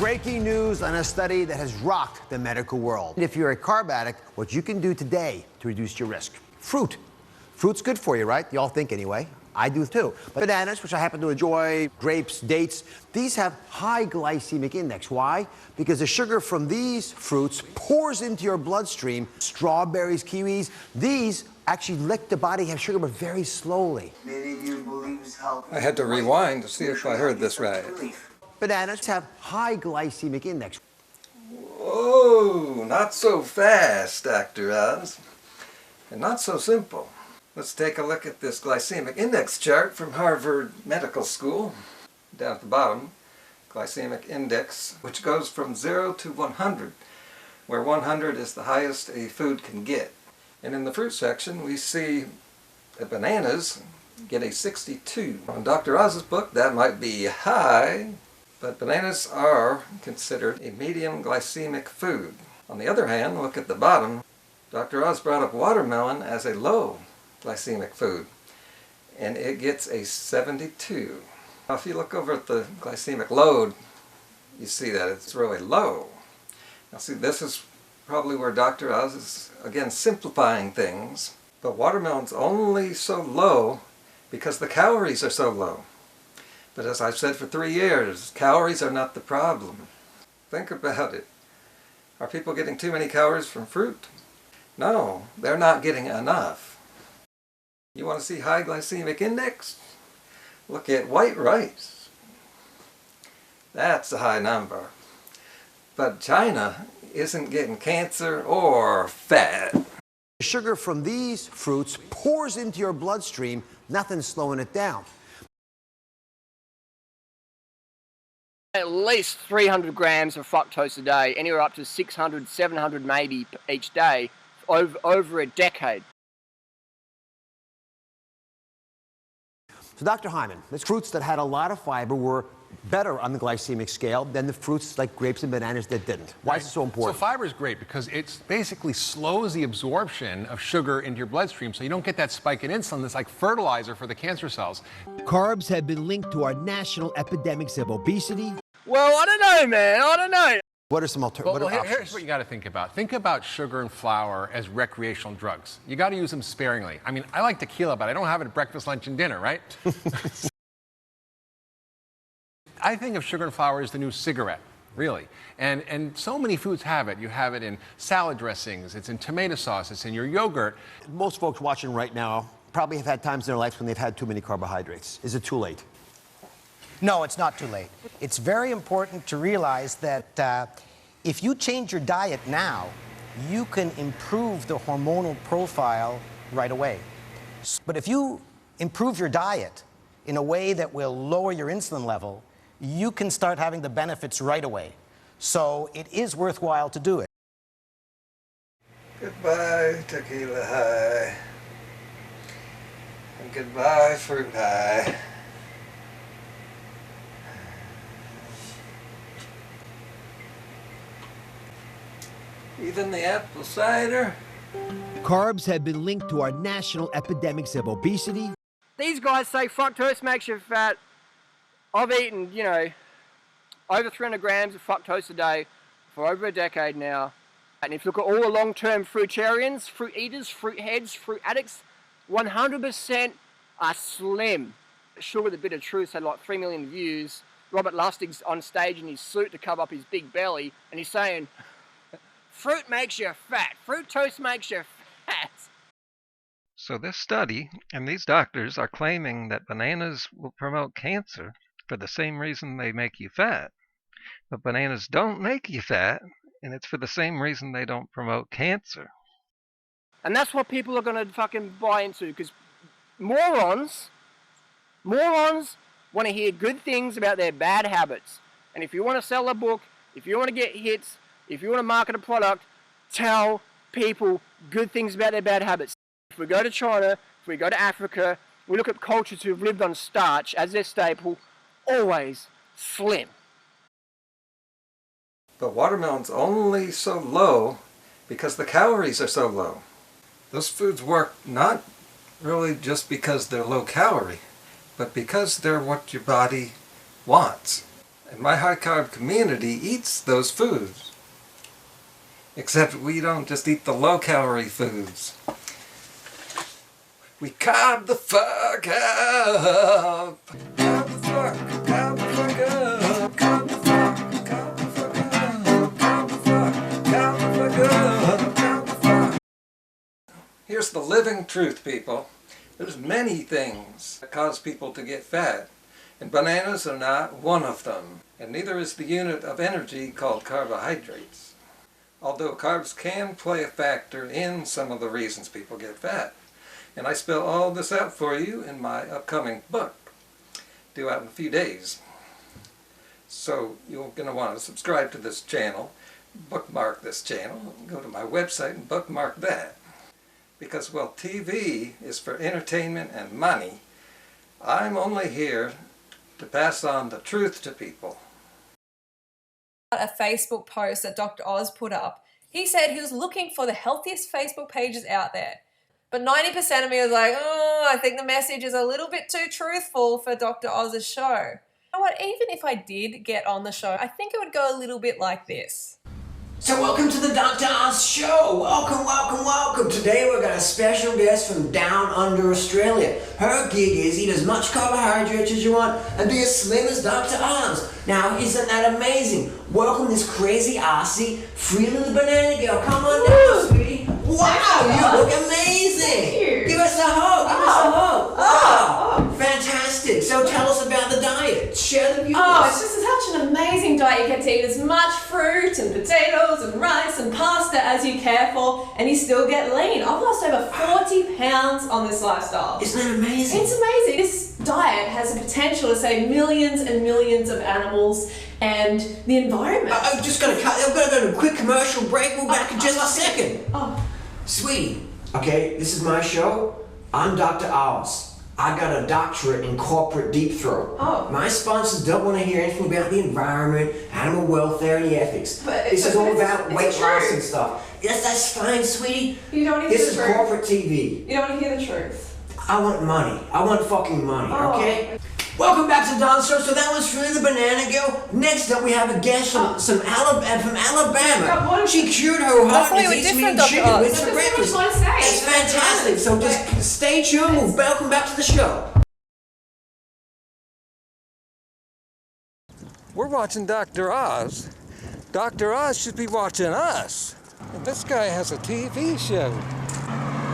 breaking news on a study that has rocked the medical world. If you're a carb addict, what you can do today to reduce your risk. Fruit. Fruit's good for you, right? You all think anyway. I do too. But bananas, which I happen to enjoy, grapes, dates, these have high glycemic index. Why? Because the sugar from these fruits pours into your bloodstream. Strawberries, kiwis, these actually lick the body, have sugar, but very slowly. I had to rewind to see if I heard this right. Bananas have high glycemic index. Whoa, not so fast, Dr. Oz. And not so simple. Let's take a look at this glycemic index chart from Harvard Medical School. Down at the bottom, glycemic index, which goes from 0 to 100, where 100 is the highest a food can get. And in the fruit section, we see that bananas get a 62. On Dr. Oz's book, that might be high, but bananas are considered a medium glycemic food. On the other hand, look at the bottom. Dr. Oz brought up watermelon as a low glycemic food, and it gets a 72. Now, if you look over at the glycemic load, you see that it's really low. Now see, this is probably where Dr. Oz is, again, simplifying things. But watermelon's only so low because the calories are so low. But as I've said for 3 years, calories are not the problem. Think about it. Are people getting too many calories from fruit? No, they're not getting enough. You want to see high glycemic index? Look at white rice. That's a high number. But China isn't getting cancer or fat. The sugar from these fruits pours into your bloodstream, nothing's slowing it down. At least 300 grams of fructose a day, anywhere up to 600, 700 maybe each day, over a decade. So Dr. Hyman, the fruits that had a lot of fiber were better on the glycemic scale than the fruits like grapes and bananas that didn't. Why is it so important? So fiber is great because it basically slows the absorption of sugar into your bloodstream, so you don't get that spike in insulin that's like fertilizer for the cancer cells. Carbs have been linked to our national epidemics of obesity. Well, I don't know, man. I don't know. What are some alternatives? Here's what you got to think about. Think about sugar and flour as recreational drugs. You got to use them sparingly. I mean, I like tequila, but I don't have it at breakfast, lunch, and dinner, right? I think of sugar and flour as the new cigarette, really. And so many foods have it. You have it in salad dressings, it's in tomato sauce, it's in your yogurt. Most folks watching right now probably have had times in their lives when they've had too many carbohydrates. Is it too late? No, it's not too late. It's very important to realize that if you change your diet now, you can improve the hormonal profile right away. But if you improve your diet in a way that will lower your insulin level, you can start having the benefits right away. So it is worthwhile to do it. Goodbye, tequila high. And goodbye, fruit high. Even the apple cider. Carbs have been linked to our national epidemics of obesity. These guys say fructose makes you fat. I've eaten, you know, over 300 grams of fructose a day for over a decade now. And if you look at all the long-term fruitarians, fruit eaters, fruit heads, fruit addicts, 100% are slim. Sugar the Bitter Truth had like 3 million views. Robert Lustig's on stage in his suit to cover up his big belly, and he's saying, fruit makes you fat. Fructose makes you fat. So this study and these doctors are claiming that bananas will promote cancer for the same reason they make you fat. But bananas don't make you fat, and it's for the same reason they don't promote cancer. And that's what people are going to fucking buy into, because morons want to hear good things about their bad habits. And if you want to sell a book, if you want to get hits, if you want to market a product, tell people good things about their bad habits. If we go to China, if we go to Africa, we look at cultures who've lived on starch as their staple, always slim. But watermelon's only so low because the calories are so low. Those foods work not really just because they're low calorie, but because they're what your body wants. And my high-carb community eats those foods. Except we don't just eat the low-calorie foods. We carb the fuck up. Carb the fuck up. Carb the fuck up. Carb the fuck up. Carb the fuck. Carb the fuck up. Carb the fuck. Here's the living truth, people. There's many things that cause people to get fat. And bananas are not one of them. And neither is the unit of energy called carbohydrates. Although carbs can play a factor in some of the reasons people get fat. And I spell all this out for you in my upcoming book, due out in a few days. So you're going to want to subscribe to this channel, bookmark this channel, go to my website and bookmark that. Because while TV is for entertainment and money, I'm only here to pass on the truth to people. A Facebook post that Dr. Oz put up. He said he was looking for the healthiest Facebook pages out there. But 90% of me was like, oh, I think the message is a little bit too truthful for Dr. Oz's show. You know what, even if I did get on the show, I think it would go a little bit like this. So welcome to the Dr. Oz Show. Welcome, welcome, welcome. Today we've got a special guest from down under Australia. Her gig is eat as much carbohydrates as you want and be as slim as Dr. Oz. Now, isn't that amazing? Welcome this crazy Aussie, Freely the Banana Girl. Come on down, sweetie. Wow, you look amazing. Thank you. Give us a hug. Give us a hug. Oh, fantastic. So tell us about the diet. Share the views. Oh, it's just such an amazing diet. You get to eat as much fruit and potatoes and rice and pasta as you care for, and you still get lean. I've lost over 40 pounds on this lifestyle. Isn't that amazing? It's amazing. This diet has the potential to save millions and millions of animals and the environment. I'm just going to cut. I'm going to go to a quick commercial break. We'll be back in just a second. Oh. Sweetie, okay, this is my show. I'm Dr. Oz. I got a doctorate in corporate deep throat. Oh. My sponsors don't want to hear anything about the environment, animal welfare, and the ethics. This is all about weight loss and stuff. Yes, that's fine, sweetie. You don't want to hear This the is truth. corporate TV. You don't want to hear the truth. I want money. I want fucking money, Oh. okay? Welcome back to Don's Show. So that was Freely the Banana Girl. Next up, we have a guest from Alabama. God, what is- She cured her heart thought you were disease different, eating Dr. chicken Oz. wings There's for so much breakfast. more to say. It's fantastic. So just stay tuned. We'll welcome back to the show. We're watching Dr. Oz. Dr. Oz should be watching us. And this guy has a TV show.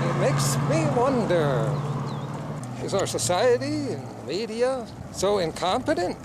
It makes me wonder, is our society and media so incompetent?